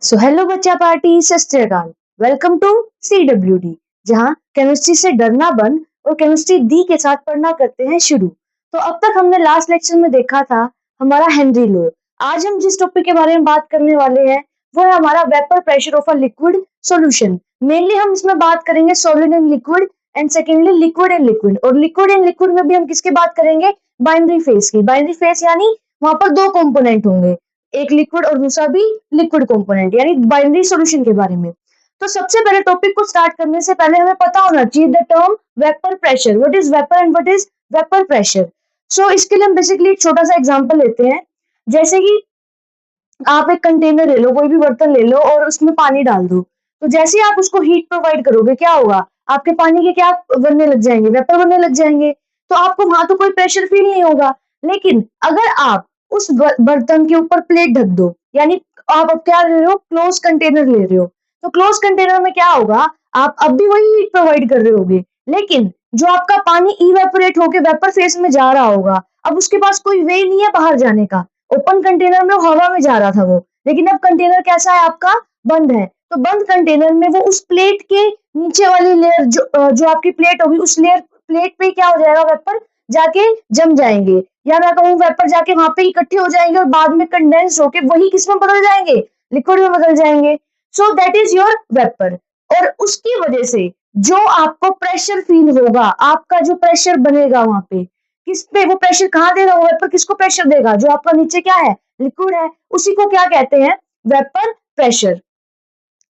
So hello बच्चा party, सत श्री अकाल। वेलकम टू CWD, जहाँ केमिस्ट्री से डरना बंद और केमिस्ट्री डी के साथ पढ़ना करते हैं शुरू। तो अब तक हमने लास्ट लेक्चर में देखा था हमारा हेनरी लॉ। आज हम जिस टॉपिक के बारे में बात करने वाले हैं वो है हमारा vapour pressure of a liquid solution. Mainly हम इसमें बात करेंगे solid and liquid and secondly liquid and liquid. और लिक्विड एंड लिक्विड में भी हम किसकी बात करेंगे? बाइनरी फेज की। बाइनरी फेज यानी वहां पर दो कंपोनेंट होंगे, एक लिक्विड और दूसरा भी लिक्विड कंपोनेंट, यानी बाइनरी सॉल्यूशन के बारे में। तो सबसे पहले टॉपिक को स्टार्ट करने से पहले हमें पता होना चाहिए the term vapour pressure, what is vapour and what is vapour pressure. So इसके लिए हम बेसिकली एक छोटा सा एग्जांपल लेते हैं। जैसे कि आप एक कंटेनर ले लो, कोई भी बर्तन ले लो और उसमें पानी डाल दो। तो जैसे ही आप उसको हीट प्रोवाइड करोगे, क्या होगा? आपके पानी के क्या बनने लग जाएंगे? वेपर बनने लग जाएंगे। तो आपको वहां तो कोई प्रेशर फील नहीं होगा। लेकिन अगर आप उस बर्तन के ऊपर प्लेट ढक दो, यानी आप अब क्या ले रहे हो? क्लोज कंटेनर ले रहे हो। तो क्लोज कंटेनर में क्या होगा? आप अब भी वही हीट प्रोवाइड कर रहे होगे, लेकिन जो आपका पानी इवेपोरेट होके वेपर फेज में जा रहा होगा, अब उसके पास कोई वे नहीं है बाहर जाने का। ओपन कंटेनर में हवा में जा रहा था वो, लेकिन अब कंटेनर कैसा है आपका? बंद है। तो बंद कंटेनर में वो उस प्लेट के नीचे वाली लेयर जो आपकी प्लेट होगी, उस लेयर प्लेट पे क्या हो जाएगा? वेपर जाके जम जाएंगे, या मैं कहूँ वेपर जाके वहां पे इकट्ठे हो जाएंगे और बाद में कंडेंस होके वही किसमें बदल जाएंगे? लिक्विड में बदल जाएंगे। So that is your vapour. और उसकी वजह से जो आपको प्रेशर फील होगा, आपका जो प्रेशर बनेगा वहां पे, किस पे वो प्रेशर कहाँ देगा? वो वेपर किसको प्रेशर देगा? जो आपका नीचे क्या है? लिक्विड है। उसी को क्या कहते हैं? Vapour pressure.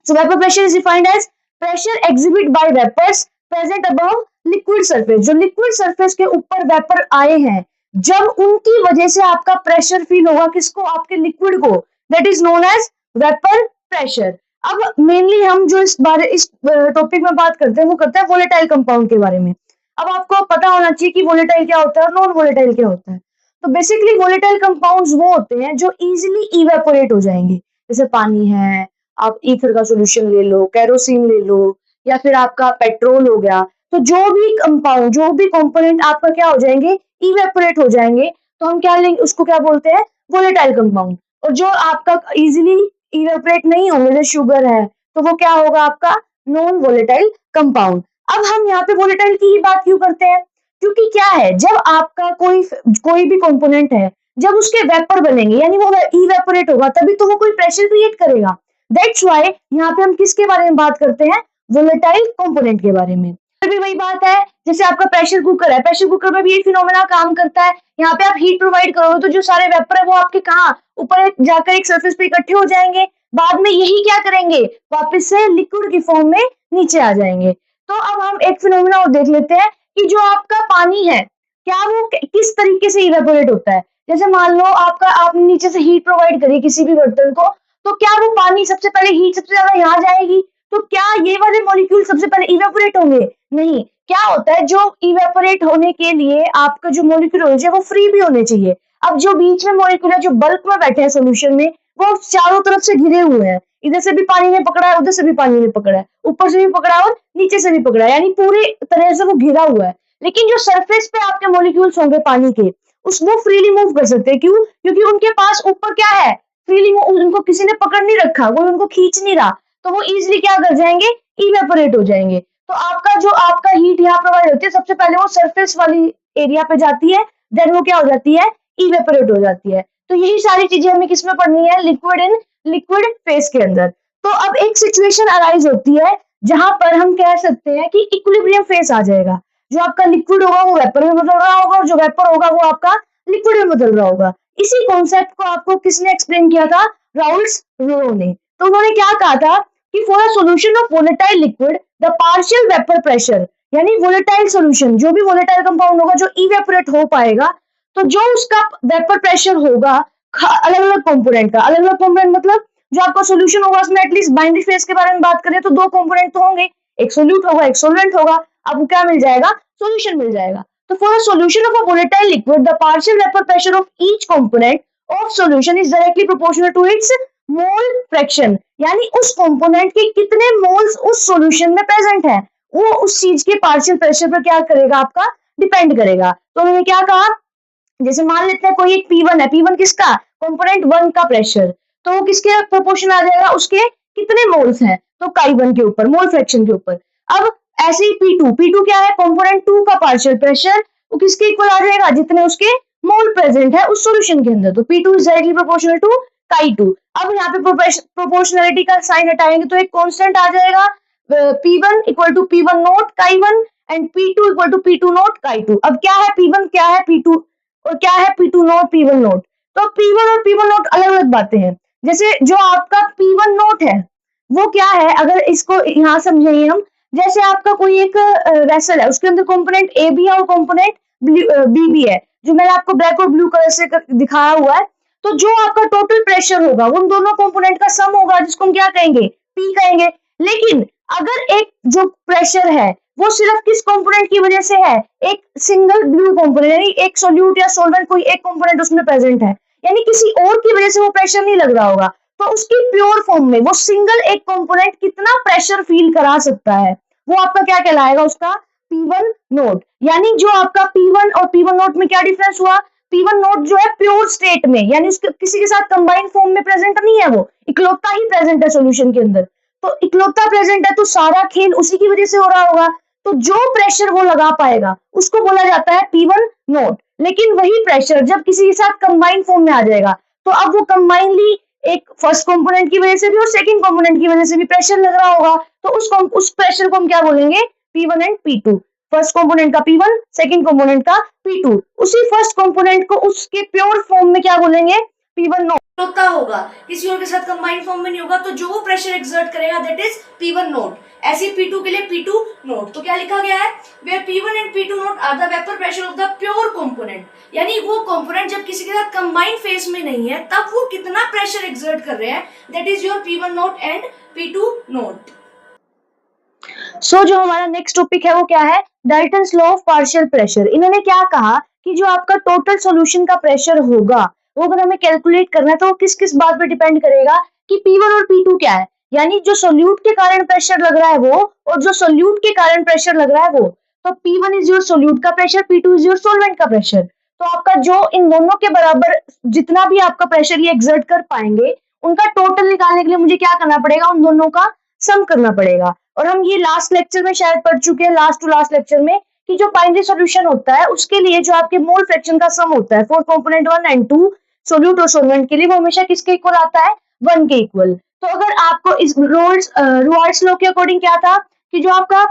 So vapor pressure is defined as pressure exhibited by vapors present above liquid surface। जो लिक्विड सरफेस के ऊपर वेपर आए हैं, जब उनकी वजह से आपका प्रेशर फील होगा, किसको? आपके लिक्विड को। That is known as vapour pressure. अब मेनली हम जो इस टॉपिक में बात करते हैं वो करते हैं वोलेटाइल कंपाउंड के बारे में। अब आपको पता होना चाहिए कि वोलेटाइल क्या होता है और नॉन वोलेटाइल क्या होता है। तो बेसिकली वोलेटाइल कंपाउंड्स वो होते हैं जो इजीली इवेपोरेट हो जाएंगे, जैसे पानी है, आप ईथर का सॉल्यूशन ले लो, केरोसिन ले लो, या फिर आपका पेट्रोल हो गया। तो जो भी कंपाउंड, जो भी कंपोनेंट आपका क्या हो जाएंगे? इवेपोरेट हो जाएंगे। तो हम क्या लेंगे? उसको क्या बोलते हैं? Volatile compound. और जो आपका इजीली इवेपोरेट नहीं होंगे, जैसे शुगर है, तो वो क्या होगा? आपका नॉन वोलेटाइल कंपाउंड। अब हम यहाँ पे वोलेटाइल की ही बात क्यों करते हैं? क्योंकि क्या है, जब आपका कोई भी कंपोनेंट है, जब उसके वेपर बनेंगे यानी वो इवेपोरेट होगा, तभी तो वो कोई प्रेशर क्रिएट करेगा। दैट्स व्हाई यहाँ पे हम किसके बारे में बात करते हैं? वोलेटाइल कंपोनेंट के बारे में। फिर भी वही बात है, जैसे आपका प्रेशर कुकर है, प्रेशर कुकर में भी ये फिनोमेना काम करता है। यहाँ पे आप हीट प्रोवाइड करोगे तो जो सारे वेपर है वो आपके कहाँ? ऊपर जाकर एक सरफेस पे इकट्ठे हो जाएंगे, बाद में यही क्या करेंगे? वापस से लिक्विड की फॉर्म में नीचे आ जाएंगे। तो अब हम एक फिनोमेना और देख लेते हैं कि जो आपका पानी है, क्या वो किस तरीके से इवेपोरेट होता है। जैसे मान लो आपने नीचे से हीट प्रोवाइड करी किसी भी बर्तन को, तो क्या वो पानी सबसे पहले हीट सबसे ज्यादा यहाँ जाएगी? तो क्या ये वाले मॉलिक्यूल सबसे पहले इवेपोरेट होंगे? नहीं। क्या होता है, जो इवेपोरेट होने के लिए आपका जो मॉलिक्यूल होना चाहिए वो फ्री भी होने चाहिए। अब जो बीच में मॉलिक्यूल है, जो बल्क में बैठे हैं सोल्यूशन में, वो चारों तरफ से घिरे हुए हैं। इधर से भी पानी ने पकड़ा है, उधर से भी पानी ने पकड़ा है, ऊपर से भी पकड़ा है और नीचे से भी पकड़ा है, यानी पूरी तरह से वो घिरा हुआ है। लेकिन जो सरफेस पे आपके मॉलिक्यूल्स होंगे पानी के, वो फ्रीली मूव कर सकते हैं। क्यों? क्योंकि उनके पास ऊपर क्या है? फ्रीली, उनको किसी ने पकड़ नहीं रखा, कोई उनको खींच नहीं रहा, तो वो इजीली क्या कर जाएंगे? इवेपोरेट हो जाएंगे। तो आपका हीट यहाँ प्रोवाइड होती है, सबसे पहले वो सरफेस वाली एरिया पे जाती है, देन वो क्या हो जाती है? इवेपोरेट हो जाती है। तो यही सारी चीजें हमें किसमें पढ़नी है? लिक्विड फेज के अंदर। तो अब एक सिचुएशन अराइज होती है जहां पर हम कह सकते हैं कि इक्विलिब्रियम फेज आ जाएगा। जो आपका लिक्विड होगा वो वेपर में बदल रहा होगा, और जो वेपर होगा वो आपका लिक्विड में बदल रहा होगा। इसी कॉन्सेप्ट को आपको किसने एक्सप्लेन किया था? राउल्स रोरो ने। तो उन्होंने क्या कहा था कि for a solution of volatile liquid the partial vapour pressure, यानी वोलेटाइल सॉल्यूशन, जो भी वोलेटाइल कंपाउंड होगा जो इवेपोरेट हो पाएगा, तो जो उसका वेपर प्रेशर होगा अलग अलग कंपोनेंट का, अलग अलग कंपोनेंट मतलब जो आपका सॉल्यूशन होगा उसमें एटलीस्ट बाइनरी फेज के बारे में बात करें तो दो कंपोनेंट तो होंगे, एक सोल्यूट होगा एक सॉल्वेंट होगा। आपको क्या मिल जाएगा? सॉल्यूशन मिल जाएगा। तो for a solution of a volatile liquid the partial vapour pressure of each component of solution is directly proportional to its mole fraction, यानी उस कंपोनेंट के कितने मोल्स उस सॉल्यूशन में प्रेजेंट है वो उस चीज के पार्शियल प्रेशर पर क्या करेगा? आपका डिपेंड करेगा। तो उन्होंने क्या कहा, जैसे मान लेते हैं कोई एक P1 है, P1 किसका? कंपोनेंट 1 का प्रेशर। तो वो किसके प्रोपोर्शन आ जाएगा, उसके कितने मोल्स हैं, तो काई1 के ऊपर, मोल फ्रैक्शन के ऊपर। अब ऐसे ही P2 क्या है, कंपोनेंट 2 का पार्शियल प्रेशर, वो किसके इक्वल आ जाएगा, जितने उसके मोल प्रेजेंट है उस सॉल्यूशन के अंदर, तो P2 is directly proportional to काई2। अब यहाँ पे प्रोपोर्शनलिटी का साइन हटाएंगे तो एक कांस्टेंट आ जाएगा, P1 equal to P1 naught काई1 and P2 equal to P2 naught काई2। अब क्या है P1, क्या है P2 और क्या है P2 नोट P1 नोट, तो P1 और P1 नोट अलग अलग बातें हैं। जैसे जो आपका P1 नोट है वो क्या है, अगर इसको यहाँ समझेंगे हम, जैसे आपका कोई एक वेसल है, उसके अंदर कंपोनेंट ए भी है और कंपोनेंट बी भी है, जो मैंने आपको ब्लैक और ब्लू कलर से दिखाया हुआ है। तो जो आपका टोटल प्रेशर होगा उन दोनों कंपोनेंट का सम होगा, जिसको हम क्या कहेंगे, पी कहेंगे। लेकिन अगर एक जो प्रेशर है वो सिर्फ किस कंपोनेंट की वजह से है, एक सिंगल ब्लू कंपोनेंट, यानी एक सोल्यूट या सोल्वेंट कोई एक कंपोनेंट उसमें प्रेजेंट है, यानी किसी और की वजह से वो प्रेशर नहीं लग रहा होगा, तो उसकी प्योर फॉर्म में वो सिंगल एक कंपोनेंट कितना प्रेशर फील करा सकता है, वो आपका क्या कहलाएगा, उसका P1 नोट। यानी जो आपका P1 और P1 नोट में क्या डिफरेंस हुआ, P1 नोट जो है प्योर स्टेट में, यानी उसके किसी के साथ कंबाइंड फॉर्म में प्रेजेंट नहीं है, वो इकलौता ही प्रेजेंट है सॉल्यूशन के अंदर, तो इकलौता प्रेजेंट है तो सारा खेल उसी की वजह से हो रहा होगा, तो जो प्रेशर वो लगा पाएगा उसको बोला जाता है P1 नोट। लेकिन वही प्रेशर जब किसी के साथ कंबाइंड फॉर्म में आ जाएगा तो अब वो कंबाइनली एक फर्स्ट कंपोनेंट की वजह से भी और सेकंड कंपोनेंट की वजह से भी प्रेशर लग रहा होगा, तो उस प्रेशर को हम क्या बोलेंगे, P1 and P2, first component का P1, सेकंड कंपोनेंट का P2। उसी फर्स्ट कंपोनेंट को उसके प्योर फॉर्म में क्या बोलेंगे, P1 नोट होता होगा, किसी और के साथ कंबाइंड फॉर्म में नहीं होगा, तो जो वो प्रेशर एक्सर्ट करेगा दैट इज P1 नोट। ऐसे P2 के लिए P2 नोट, तो क्या लिखा गया है, where P1 and P2 note are the vapour pressure of the pure component, यानी वो कंपोनेंट जब किसी के साथ कंबाइंड फेज में नहीं है तब वो कितना प्रेशर एक्सर्ट कर रहे हैं, that is your P1 note and P2 note. जो हमारा नेक्स्ट टॉपिक है वो क्या है, Dalton's law of partial pressure. इन्होंने क्या कहा कि जो आपका टोटल सॉल्यूशन का प्रेशर होगा वो अगर हमें कैलकुलेट करना है तो वो किस किस बात पे डिपेंड करेगा कि P1 और P2 क्या है, यानी जो सोल्यूट के कारण प्रेशर लग रहा है वो और जो सोल्यूट के कारण प्रेशर लग रहा है वो, तो P1 इज योर सोल्यूट का pressure, P2 is your solvent का प्रेशर। तो आपका जो इन दोनों के बराबर जितना भी आपका प्रेशर ये एक्सर्ट कर पाएंगे उनका टोटल निकालने के लिए मुझे क्या करना पड़ेगा, उन दोनों का सम करना पड़ेगा। और हम ये लास्ट लेक्चर में शायद पढ़ चुके हैं, लास्ट टू लास्ट लेक्चर में, कि जो बाइनरी सॉल्यूशन होता है उसके लिए जो आपके मोल फ्रैक्शन का सम होता है फॉर कंपोनेंट 1 एंड 2 सोल्यूट और सॉल्वेंट के लिए, वो हमेशा किसके इक्वल आता है, 1 के इक्वल। तो अगर आपको इस रोल्स लॉ के अकॉर्डिंग क्या था कि जो आपका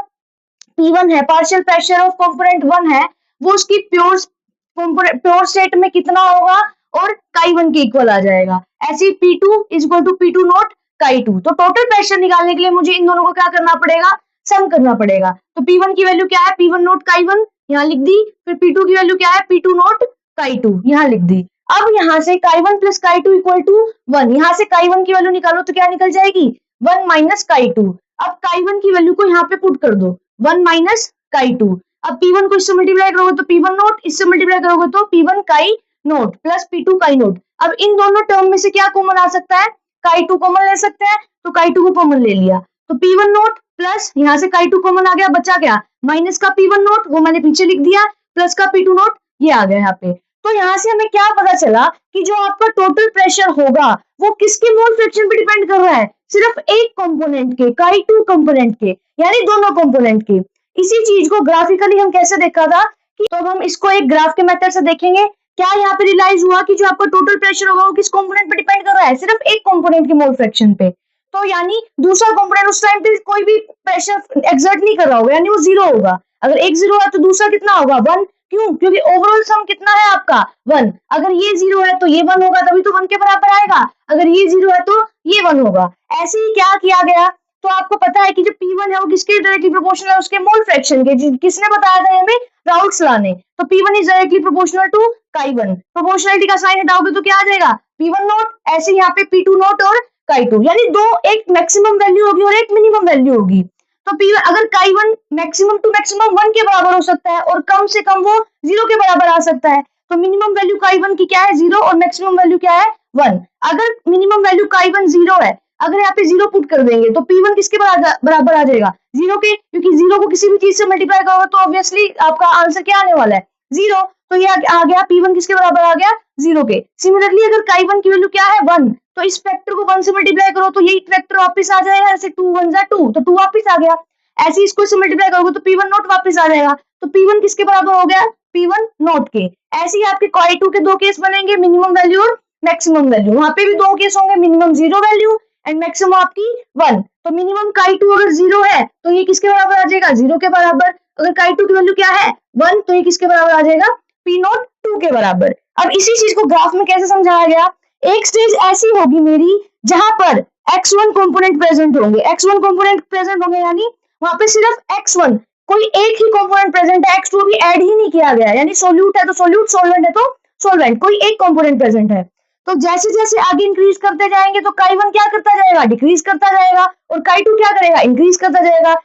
P1 है, पार्शियल प्रेशर ऑफ कंपोनेंट 1 है, वो उसकी प्योर स्टेट में कितना होगा और काई1 के इक्वल आ जाएगा। ऐसे ही P2 is equal to P2 naught काई2। तो टोटल प्रेशर निकालने के लिए मुझे इन दोनों को क्या करना पड़ेगा, सम करना पड़ेगा। तो P1 की वैल्यू क्या है, P1 नोट काई1 यहाँ लिख दी, फिर P2 की वैल्यू क्या है, P2 नोट काई2 यहाँ लिख दी। अब यहाँ से काई1 प्लस काई2 इक्वल टू 1, यहाँ से काई1 की वैल्यू निकालो तो क्या निकल जाएगी, 1 माइनस काई2। अब काई1 की वैल्यू को यहाँ पे पुट कर दो, 1 माइनस काई2। अब P1 को इससे मल्टीप्लाई करोगे तो P1 नोट, इससे मल्टीप्लाई करोगे तो P1 काई नोट प्लस P2 काई नोट। अब इन दोनों टर्म में से क्या कॉमन आ सकता है, काई2 कॉमन ले सकते हैं, तो काई2 को कॉमन ले लिया, तो P1 नोट प्लस यहाँ से काई2 कॉमन आ गया, बचा क्या, माइनस का P1 नोट, वो मैंने पीछे लिख दिया, प्लस का P2 नोट ये आ गया यहाँ पे। तो यहाँ से हमें क्या पता चला कि जो आपका टोटल प्रेशर होगा वो किसके मोल फ्रैक्शन पे डिपेंड कर रहा है, सिर्फ एक कंपोनेंट के, काई2 कंपोनेंट के, यानी दोनों कंपोनेंट के। इसी चीज को ग्राफिकली हम कैसे देखा था कि, तो हम इसको एक ग्राफ के मेथड से देखेंगे। क्या यहाँ पे रियलाइज हुआ कि जो आपका टोटल प्रेशर होगा वो किस कंपोनेंट पे डिपेंड कर रहा है, सिर्फ एक कंपोनेंट के मोल फ्रैक्शन पे। तो यानी दूसरा कंपोनेंट उस टाइम पे कोई भी प्रेशर एक्सर्ट नहीं कर रहा होगा, यानी वो जीरो होगा। अगर एक जीरो है तो दूसरा कितना होगा, 1, क्यों, क्योंकि ओवरऑल सम कितना है आपका 1। अगर ये 0 है तो ये 1 होगा, तभी तो 1 के बराबर आएगा, अगर ये 0 है तो ये 1 होगा। ऐसे ही क्या किया गया, तो आपको पता है कि जो P1 है वो किसके डायरेक्टली प्रोपोर्शनल है, उसके मोल फ्रैक्शन के। किसने बताया था हमें, राउल्ट्स लॉ ने। तो P1 is directly proportional to काई1। प्रोपोर्शनलिटी का साइन हटाओगे तो क्या आ जाएगा, P1 नोट, ऐसे यहाँ पे P2 नोट और काई2, यानी दो, एक मैक्सिमम वैल्यू होगी और एक मिनिमम वैल्यू होगी। तो P1 अगर काई1 मैक्सिमम टू मैक्सिमम 1 के बराबर हो सकता है और कम से कम वो 0 के बराबर आ सकता है, तो मिनिमम वैल्यू काई1 की क्या है, 0, और मैक्सिमम वैल्यू क्या है, 1। अगर मिनिमम वैल्यू काई1 0 है, अगर यहाँ पे 0 पुट कर देंगे तो P1 किसके बराबर आ जाएगा, 0 के, क्योंकि 0 को किसी भी चीज से मल्टीप्लाई करोगे तो ऑब्वियसली आपका आंसर क्या आने वाला है, 0। तो ये आ गया P1 किसके बराबर आ गया, 0 के। सिमिलरली अगर काई1 की वैल्यू क्या है, 1, तो इस फैक्टर को 1 से मल्टीप्लाई करो तो यही फैक्टर वापस आ जाएगा, ऐसे 2 1 जा 2 तो 2 वापस आ गया। ऐसे इसको से मल्टीप्लाई करोगे तो P1 नॉट वापस आ जाएगा, तो P1 किसके बराबर हो गया, P1 नॉट के। ऐसे ही आपके काई2 के दो केस बनेंगे, मिनिमम वैल्यू और मैक्सिमम वैल्यू। वहां पे भी दो केस होंगे, मिनिमम 0 वैल्यू एंड मैक्सिमम आपकी 1। तो मिनिमम काई2 अगर 0 है तो ये किसके बराबर आ जाएगा, 0 के बराबर। अगर काई2 की वैल्यू क्या है 1 तो ये किसके बराबर आ जाएगा, P0 2 के बराबर। अब इसी चीज को ग्राफ में कैसे समझाया गया, एक स्टेज ऐसी होगी मेरी जहां पर x1 कंपोनेंट प्रेजेंट होंगे, x1 कंपोनेंट प्रेजेंट होंगे यानी वहां पे सिर्फ x1 कोई एक ही कंपोनेंट प्रेजेंट है, x2 भी ऐड ही नहीं किया गया, यानी सोल्यूट है तो सोल्यूट, सॉल्वेंट है तो सॉल्वेंट, कोई एक कंपोनेंट प्रेजेंट है। तो जैसे जैसे आगे इंक्रीज करते जाएंगे तो काई1 क्या करता जाएगा, डिक्रीज करता जाएगा, और काई2 क्या करेगा, इंक्रीज करता जाएगा।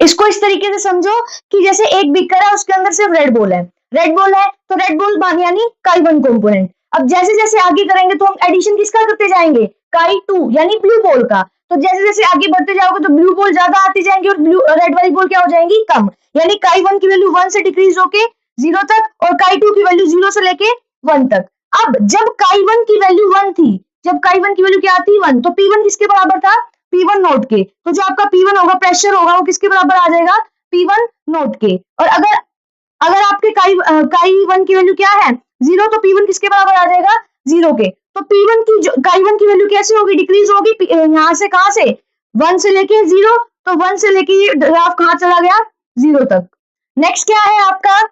इसको इस तरीके से समझो कि जैसे एक बीकर है, उसके अंदर सिर्फ रेड बॉल है, रेड बॉल है तो रेड बॉल यानी काई1 कंपोनेंट। अब जैसे जैसे आगे करेंगे तो हम एडिशन किसका करते जाएंगे, काई2 यानी ब्लू बॉल का। तो जैसे जैसे आगे बढ़ते जाओगे तो ब्लू बॉल ज्यादा आती जाएंगी और ब्लू रेड वाली बॉल क्या हो जाएंगी, कम। यानी काई1 की वैल्यू 1 से डिक्रीज होके 0 तक और काई2 की वैल्यू 0 से लेके 1 तक। अब जब काई1 की वैल्यू 1 थी, जब काई1 की वैल्यू क्या थी 1, तो P1 किसके बराबर था, P1 नोट के। तो जो आपका P1 होगा, प्रेशर होगा, वो किसके बराबर आ जाएगा, P1 नोट के। और अगर अगर आपके काई1 की वैल्यू क्या है 0, तो P1 किसके बराबर आ जाएगा, 0 के। तो P1 की जो काई1 की वैल्यू कैसे होगी, डिक्रीज होगी, यहाँ से कहां से 1 से लेके 0, तो 1 से लेके ये ग्राफ कहां चला गया, 0 तक। नेक्स्ट क्या है आपका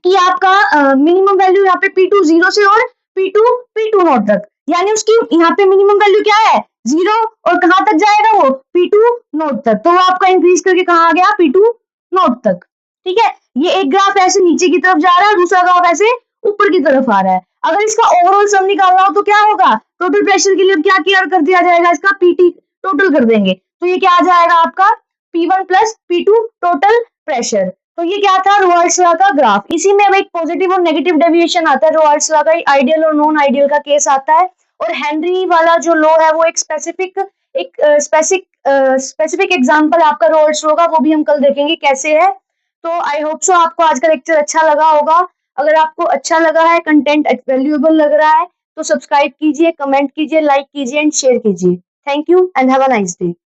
कि आपका मिनिमम वैल्यू यहाँ पे P2 0 से और P2 नोट तक, यानी उसकी यहाँ पे मिनिमम वैल्यू क्या है 0 और कहां तक जाएगा वो P2 नोट तक, तो वो आपका इंक्रीज करके कहां आ गया, P2 नोट तक। ठीक है, ये एक ग्राफ ऐसे नीचे की तरफ जा रहा है, दूसरा ग्राफ ऐसे ऊपर की तरफ आ रहा है। अगर इसका ओवरऑल सम निकालना हो तो क्या होगा, टोटल प्रेशर के लिए क्या केयर कर दिया जाएगा, इसका PT टोटल कर देंगे, तो ये क्या आ जाएगा आपका P1 plus P2 total pressure. तो ये क्या था, रोअल्ट्स लॉ का ग्राफ। इसी में अब एक पॉजिटिव और नेगेटिव डेविएशन आता है, रोअल्ट्स लॉ का आइडियल और नॉन आइडियल का केस आता है। और हेनरी वाला जो लॉ है वो एक स्पेसिफिक एग्जांपल आपका रोअल्ट्स लॉ का, वो भी हम कल देखेंगे कैसे है। तो आई होप सो आपको आज का लेक्चर अच्छा लगा होगा। अगर आपको अच्छा लगा है, कंटेंट वैल्यूएबल लग रहा है, तो सब्सक्राइब कीजिए, कमेंट कीजिए, लाइक कीजिए एंड शेयर कीजिए। Thank you and have a nice day.